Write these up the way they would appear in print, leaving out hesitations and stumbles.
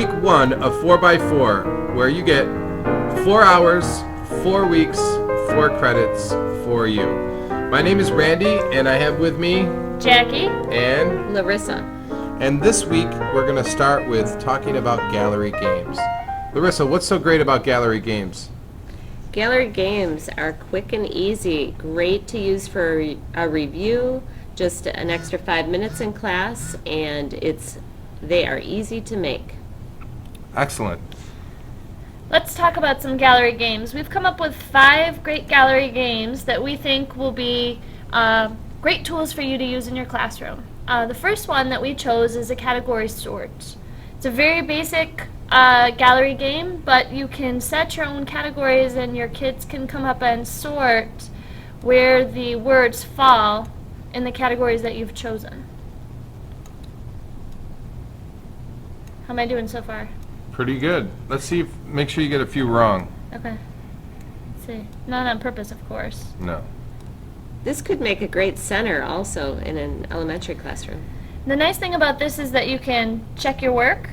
week 1 of 4x4, where you get 4 hours, 4 weeks, 4 credits for you. My name is Randy, and I have with me Jackie and Larissa. And this week we're going to start with talking about gallery games. Larissa, what's so great about gallery games? Gallery games are quick and easy, great to use for a review, just an extra 5 minutes in class, and they are easy to make. Excellent. Let's talk about some gallery games. We've come up with 5 great gallery games that we think will be great tools for you to use in your classroom. The first one that we chose is a category sort. It's a very basic gallery game, but you can set your own categories and your kids can come up and sort where the words fall in the categories that you've chosen. How am I doing so far? Pretty good. Let's see make sure you get a few wrong. Okay. Let's see. Not on purpose, of course. No. This could make a great center also in an elementary classroom. The nice thing about this is that you can check your work,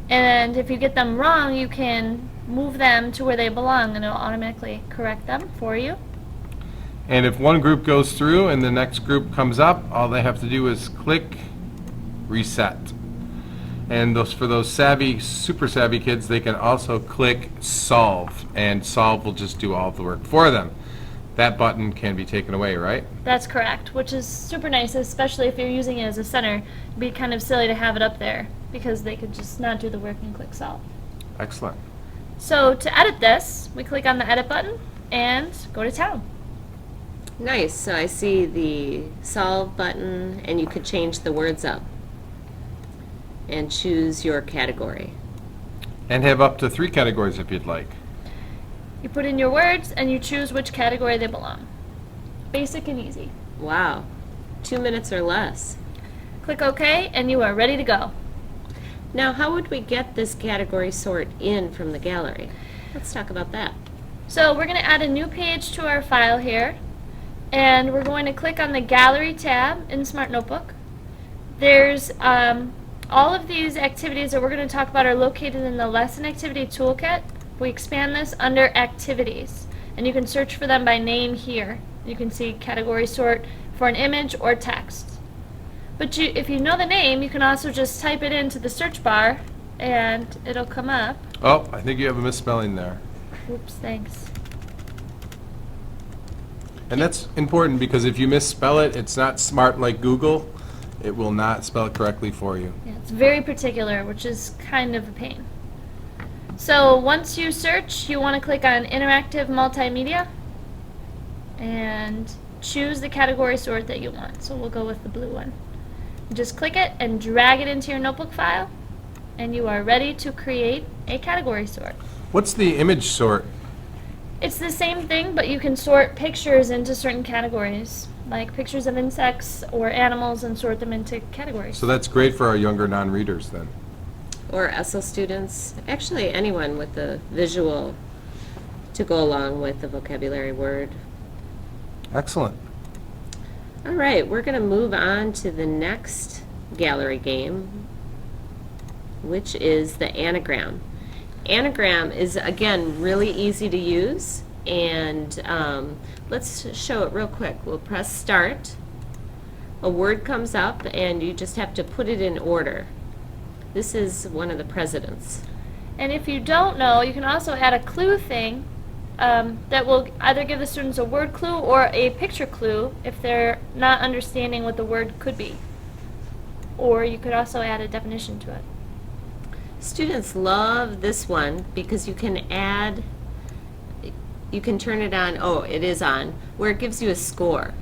and if you get them wrong, you can move them to where they belong, and it'll automatically correct them for you. And if one group goes through and the next group comes up, all they have to do is click reset. And for those super savvy kids, they can also click solve, and solve will just do all of the work for them. That button can be taken away, right? That's correct, which is super nice, especially if you're using it as a center. It'd be kind of silly to have it up there because they could just not do the work and click solve. Excellent. So to edit this, we click on the edit button and go to town. Nice. So I see the solve button, and you could change the words up and choose your category. And have up to 3 categories if you'd like. You put in your words and you choose which category they belong. Basic and easy. Wow. 2 minutes or less. Click OK and you are ready to go. Now, how would we get this category sort in from the gallery? Let's talk about that. So we're going to add a new page to our file here, and we're going to click on the Gallery tab in Smart Notebook. There's all of these activities that we're going to talk about are located in the Lesson Activity Toolkit. We expand this under Activities, and you can search for them by name here. You can see category sort for an image or text. But if you know the name, you can also just type it into the search bar and it'll come up. Oh, I think you have a misspelling there. Oops, thanks. And that's important because if you misspell it, it's not smart like Google. It will not spell it correctly for you. Yeah, it's very particular, which is kind of a pain. So once you search, you want to click on Interactive Multimedia and choose the category sort that you want. So we'll go with the blue one. Just click it and drag it into your notebook file, and you are ready to create a category sort. What's the image sort? It's the same thing, but you can sort pictures into certain categories, like pictures of insects or animals, and sort them into categories. So that's great for our younger non-readers then. Or ESL students, actually anyone with the visual to go along with the vocabulary word. Excellent. All right, we're going to move on to the next gallery game, which is the anagram. Anagram is, again, really easy to use, and let's show it real quick. We'll press start. A word comes up, and you just have to put it in order. This is one of the presidents. And if you don't know, you can also add a clue thing that will either give the students a word clue or a picture clue if they're not understanding what the word could be. Or you could also add a definition to it. Students love this one because you can turn it on, oh, it is on, where it gives you a score.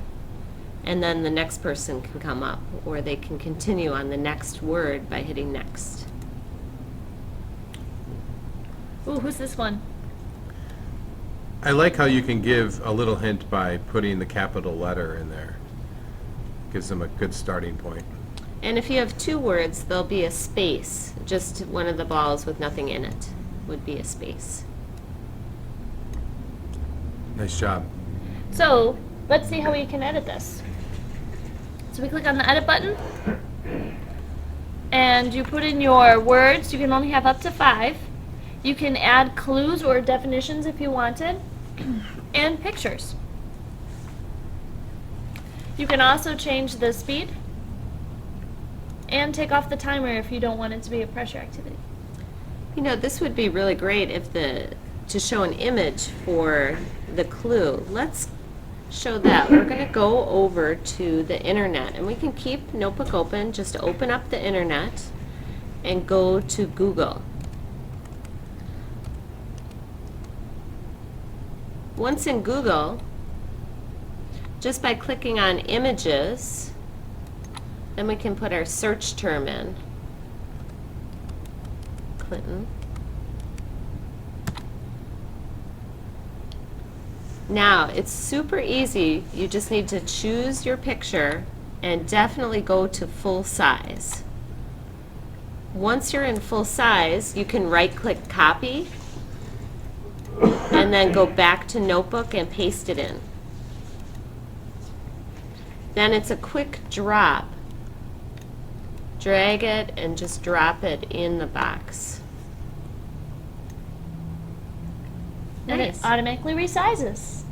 And then the next person can come up, or they can continue on the next word by hitting next. Ooh, who's this one? I like how you can give a little hint by putting the capital letter in there. Gives them a good starting point. And if you have 2 words, there'll be a space. Just one of the balls with nothing in it would be a space. Nice job. So let's see how we can edit this. So we click on the edit button, and you put in your words. You can only have up to 5. You can add clues or definitions if you wanted, and pictures. You can also change the speed and take off the timer if you don't want it to be a pressure activity. You know, this would be really great if to show an image for the clue. Let's show that. We're going to go over to the internet, and we can keep Notebook open. Just open up the internet and go to Google. Once in Google, just by clicking on images, then we can put our search term in. Clinton. Now, it's super easy. You just need to choose your picture and definitely go to full size. Once you're in full size, you can right-click copy and then go back to Notebook and paste it in. Then it's a quick drop. Drag it and just drop it in the box. And Nice. it automatically resizes.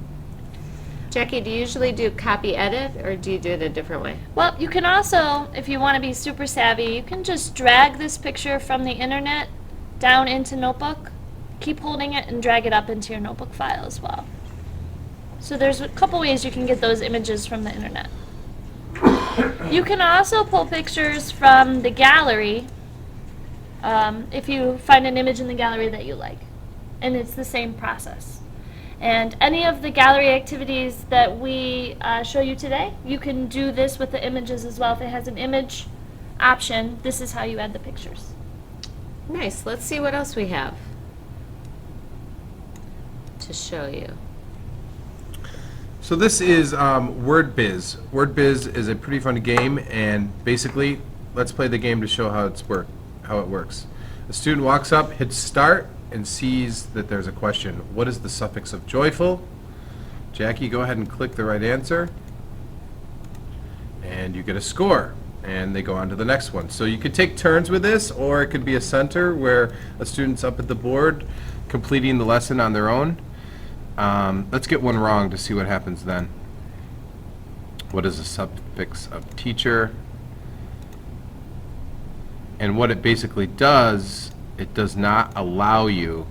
Jackie, do you usually do copy edit, or do you do it a different way? Well, you can also, if you want to be super savvy, you can just drag this picture from the internet down into Notebook, keep holding it, and drag it up into your Notebook file as well. So there's a couple ways you can get those images from the internet. You can also pull pictures from the gallery if you find an image in the gallery that you like. And it's the same process. And any of the gallery activities that we show you today, you can do this with the images as well. If it has an image option, this is how you add the pictures. Nice. Let's see what else we have to show you. So this is WordBiz. WordBiz is a pretty fun game, and basically, let's play the game to show how it works. A student walks up, hits start, and sees that there's a question. What is the suffix of joyful? Jackie, go ahead and click the right answer, and you get a score. And they go on to the next one. So you could take turns with this, or it could be a center where a student's up at the board completing the lesson on their own. Let's get one wrong to see what happens then. What is the suffix of teacher? And what it basically does, it does not allow you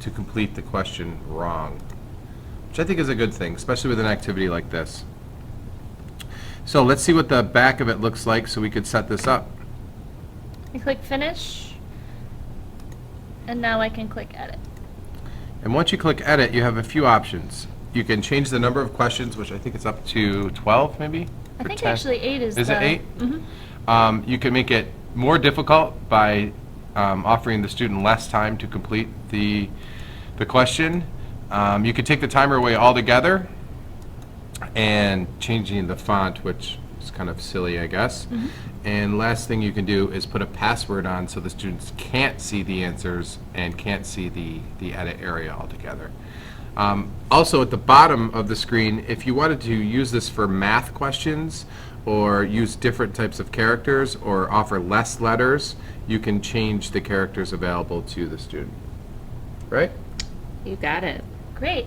to complete the question wrong, which I think is a good thing, especially with an activity like this. So let's see what the back of it looks like so we could set this up. You click finish, and now I can click edit. And once you click edit, you have a few options. You can change the number of questions, which I think it's up to 12 maybe? I Or think 10? actually 8 is Is the... it 8? Mm-hmm. You can make it more difficult by offering the student less time to complete the question. You could take the timer away altogether, and changing the font, which is kind of silly, I guess. Mm-hmm. And last thing you can do is put a password on so the students can't see the answers and can't see the edit area altogether. Also, at the bottom of the screen, if you wanted to use this for math questions or use different types of characters or offer less letters, you can change the characters available to the student. Right? You got it. Great.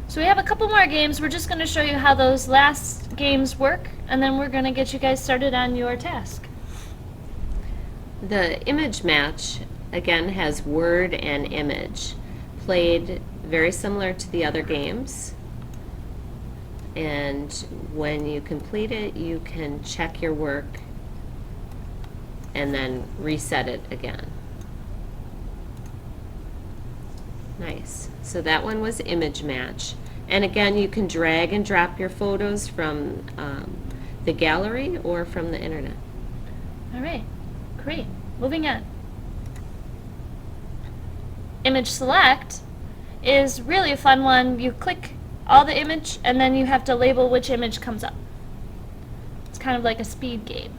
So we have a couple more games. We're just going to show you how those last games work, and then we're going to get you guys started on your task. The image match, again, has word and image, played very similar to the other games. And when you complete it, you can check your work and then reset it again. Nice. So that one was image match. And again, you can drag and drop your photos from the gallery or from the internet. All right. Great. Moving on. Image select is really a fun one. You click all the image, and then you have to label which image comes up. It's kind of like a speed game.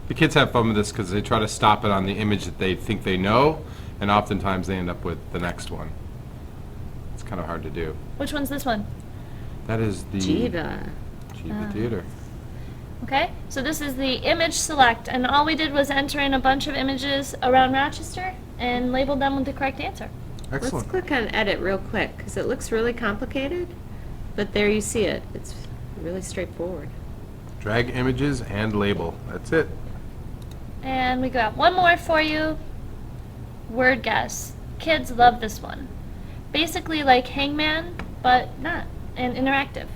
The kids have fun with this because they try to stop it on the image that they think they know, and oftentimes they end up with the next one. It's kind of hard to do. Which one's this one? That is the Jiva. Jiva Theater. Okay, so this is the image select, and all we did was enter in a bunch of images around Rochester and labeled them with the correct answer. Excellent. Let's click on edit real quick because it looks really complicated, but there you see it. It's really straightforward. Drag images and label. That's it. And we got one more for you. Word guess. Kids love this one. Basically like Hangman, but not, and interactive.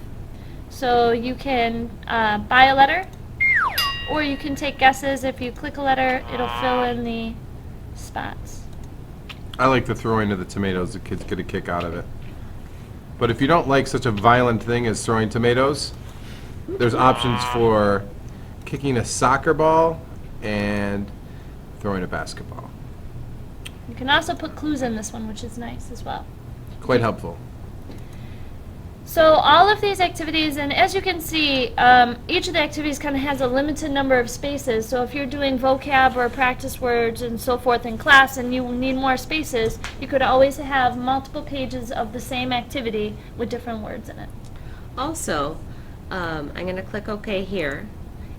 So you can buy a letter, or you can take guesses. If you click a letter, it'll fill in the spots. I like the throwing of the tomatoes. The kids get a kick out of it. But if you don't like such a violent thing as throwing tomatoes, there's options for kicking a soccer ball and throwing a basketball. You can also put clues in this one, which is nice as well. Quite helpful. So all of these activities, and as you can see, each of the activities kind of has a limited number of spaces. So if you're doing vocab or practice words and so forth in class and you need more spaces, you could always have multiple pages of the same activity with different words in it. Also, I'm going to click OK here.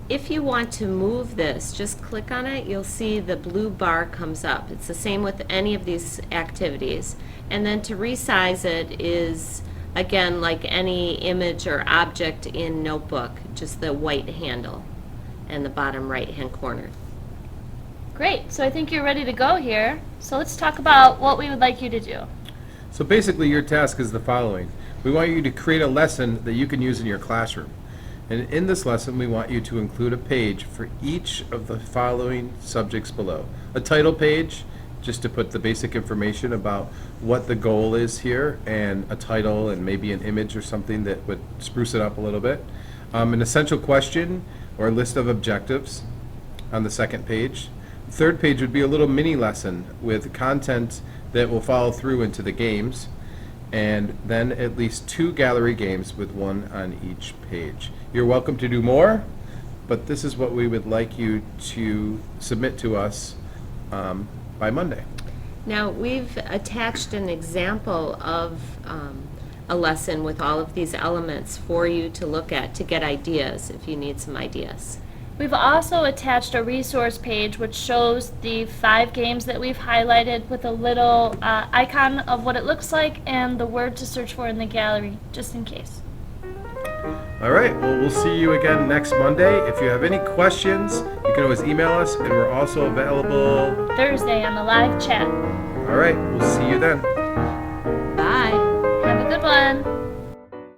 If you want to move this, just click on it. You'll see the blue bar comes up. It's the same with any of these activities. And then to resize it is, again, like any image or object in Notebook, just the white handle and the bottom right-hand corner. Great, so I think you're ready to go here. So let's talk about what we would like you to do. So basically your task is the following. We want you to create a lesson that you can use in your classroom. And in this lesson we want you to include a page for each of the following subjects below. A title page, just to put the basic information about what the goal is here, and a title and maybe an image or something that would spruce it up a little bit. An essential question or a list of objectives on the second page. The third page would be a little mini lesson with content that will follow through into the games, and then at least 2 gallery games with 1 on each page. You're welcome to do more, but this is what we would like you to submit to us by Monday. Now, we've attached an example of a lesson with all of these elements for you to look at to get ideas if you need some ideas. We've also attached a resource page which shows the 5 games that we've highlighted with a little icon of what it looks like and the word to search for in the gallery, just in case. All right, well, we'll see you again next Monday. If you have any questions, you can always email us, and we're also available Thursday on the live chat. All right, we'll see you then.